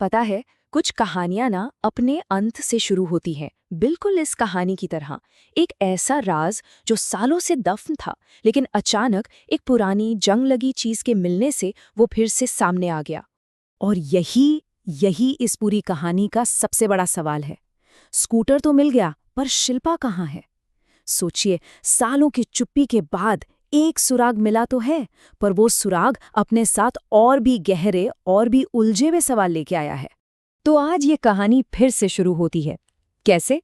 पता है, कुछ कहानियां ना अपने अंत से शुरू होती हैं, बिल्कुल इस कहानी की तरह। एक ऐसा राज जो सालों से दफन था, लेकिन अचानक एक पुरानी जंग लगी चीज के मिलने से वो फिर से सामने आ गया। और यही यही इस पूरी कहानी का सबसे बड़ा सवाल है। स्कूटर तो मिल गया, पर शिल्पा कहाँ है? सोचिए, सालों की चुप्पी के बाद एक सुराग मिला तो है, पर वो सुराग अपने साथ और भी गहरे और भी उलझे हुए सवाल लेके आया है। तो आज ये कहानी फिर से शुरू होती है। कैसे?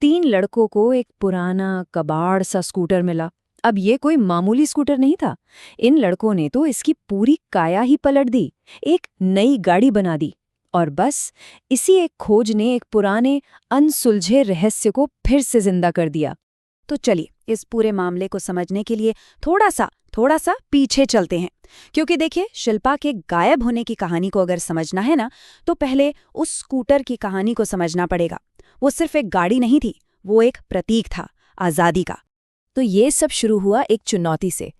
3 लड़कों को एक पुराना कबाड़ सा स्कूटर मिला। अब ये कोई मामूली स्कूटर नहीं था। इन लड़कों ने तो इसकी पूरी काया ही पलट दी, एक नई गाड़ी बना दी। और बस इसी एक खोज ने एक पुराने अनसुलझे रहस्य को फिर से जिंदा कर दिया। तो चलिए, इस पूरे मामले को समझने के लिए थोड़ा सा पीछे चलते हैं। क्योंकि देखिए, शिल्पा के गायब होने की कहानी को अगर समझना है ना, तो पहले उस स्कूटर की कहानी को समझना पड़ेगा। वो सिर्फ एक गाड़ी नहीं थी, वो एक प्रतीक था, आज़ादी का। तो ये सब शुरू हुआ एक चुनौती से।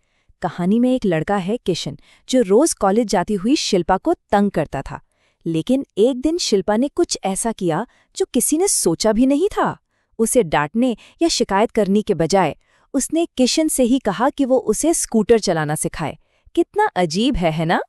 कहानी में एक लड़का है किशन, जो रोज कॉलेज जाती हुई शिल्पा को तंग करता था। लेकिन एक दिन शिल्पा ने कुछ ऐसा किया जो किसी ने सोचा भी नहीं था। उसे डांटने या शिकायत करने के बजाय उसने किशन से ही कहा कि वो उसे स्कूटर चलाना सिखाए। कितना अजीब है ना?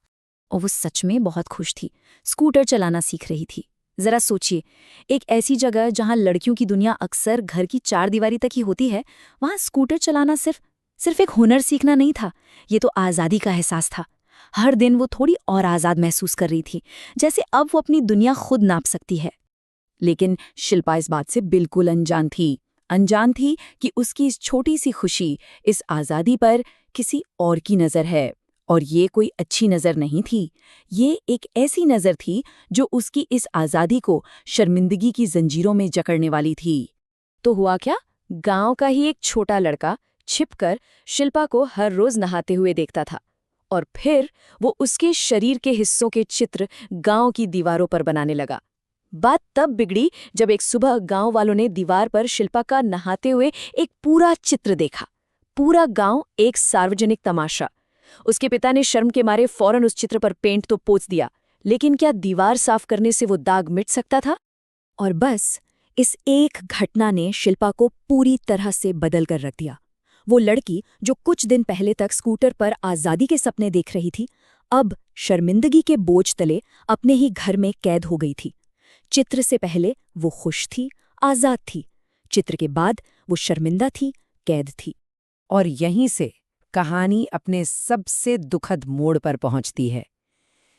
और वो सच में बहुत खुश थी, स्कूटर चलाना सीख रही थी। जरा सोचिए, एक ऐसी जगह जहां लड़कियों की दुनिया अक्सर घर की 4 दीवारी तक ही होती है, वहां स्कूटर चलाना सिर्फ एक हुनर सीखना नहीं था, ये तो आज़ादी का एहसास था। हर दिन वो थोड़ी और आज़ाद महसूस कर रही थी, जैसे अब वो अपनी दुनिया खुद नाप सकती है। लेकिन शिल्पा इस बात से बिल्कुल अनजान थी कि उसकी इस छोटी सी खुशी, इस आज़ादी पर किसी और की नज़र है। और ये कोई अच्छी नज़र नहीं थी। ये एक ऐसी नज़र थी जो उसकी इस आज़ादी को शर्मिंदगी की जंजीरों में जकड़ने वाली थी। तो हुआ क्या? गांव का ही एक छोटा लड़का छिपकर शिल्पा को हर रोज नहाते हुए देखता था। और फिर वो उसके शरीर के हिस्सों के चित्र गांव की दीवारों पर बनाने लगा। बात तब बिगड़ी जब एक सुबह गांव वालों ने दीवार पर शिल्पा का नहाते हुए एक पूरा चित्र देखा। पूरा गांव एक सार्वजनिक तमाशा। उसके पिता ने शर्म के मारे फौरन उस चित्र पर पेंट तो पोंछ दिया, लेकिन क्या दीवार साफ करने से वो दाग मिट सकता था? और बस इस एक घटना ने शिल्पा को पूरी तरह से बदल कर रख दिया। वो लड़की जो कुछ दिन पहले तक स्कूटर पर आज़ादी के सपने देख रही थी, अब शर्मिंदगी के बोझ तले अपने ही घर में कैद हो गई थी। चित्र से पहले वो खुश थी, आज़ाद थी। चित्र के बाद वो शर्मिंदा थी, कैद थी। और यहीं से कहानी अपने सबसे दुखद मोड़ पर पहुंचती है।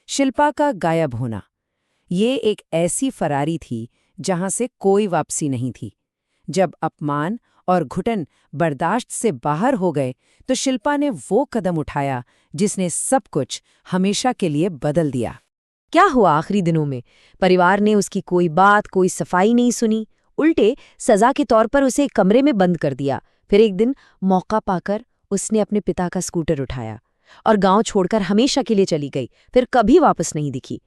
शिल्पा का गायब होना। ये एक ऐसी फरारी थी जहां से कोई वापसी नहीं थी। जब अपमान और घुटन बर्दाश्त से बाहर हो गए, तो शिल्पा ने वो कदम उठाया जिसने सब कुछ हमेशा के लिए बदल दिया। क्या हुआ आखिरी दिनों में? परिवार ने उसकी कोई बात, कोई सफाई नहीं सुनी। उल्टे सजा के तौर पर उसे एक कमरे में बंद कर दिया। फिर एक दिन मौका पाकर उसने अपने पिता का स्कूटर उठाया और गांव छोड़कर हमेशा के लिए चली गई, फिर कभी वापस नहीं दिखी।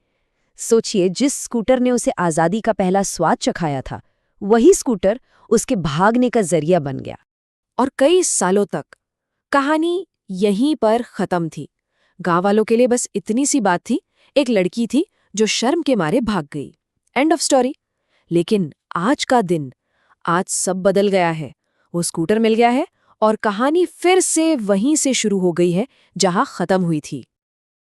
सोचिए, जिस स्कूटर ने उसे आज़ादी का पहला स्वाद चखाया था, वही स्कूटर उसके भागने का जरिया बन गया। और कई सालों तक कहानी यहीं पर खत्म थी। गांव वालों के लिए बस इतनी सी बात थी, एक लड़की थी जो शर्म के मारे भाग गई। End of story. लेकिन आज का दिन, आज सब बदल गया है। वो स्कूटर मिल गया है और कहानी फिर से वहीं से शुरू हो गई है जहां खत्म हुई थी।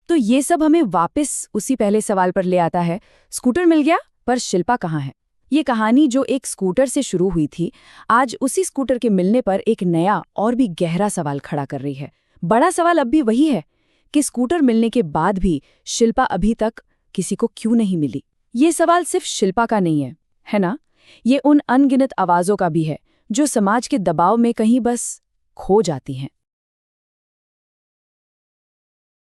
तो ये सब हमें वापस उसी पहले सवाल पर ले आता है, स्कूटर मिल गया, पर शिल्पा कहाँ है? ये कहानी जो एक स्कूटर से शुरू हुई थी, आज उसी स्कूटर के मिलने पर एक नया और भी गहरा सवाल खड़ा कर रही है। बड़ा सवाल अब भी वही है कि स्कूटर मिलने के बाद भी शिल्पा अभी तक किसी को क्यों नहीं मिली? ये सवाल सिर्फ शिल्पा का नहीं है ना? ये उन अनगिनत आवाज़ों का भी है जो समाज के दबाव में कहीं बस खो जाती हैं।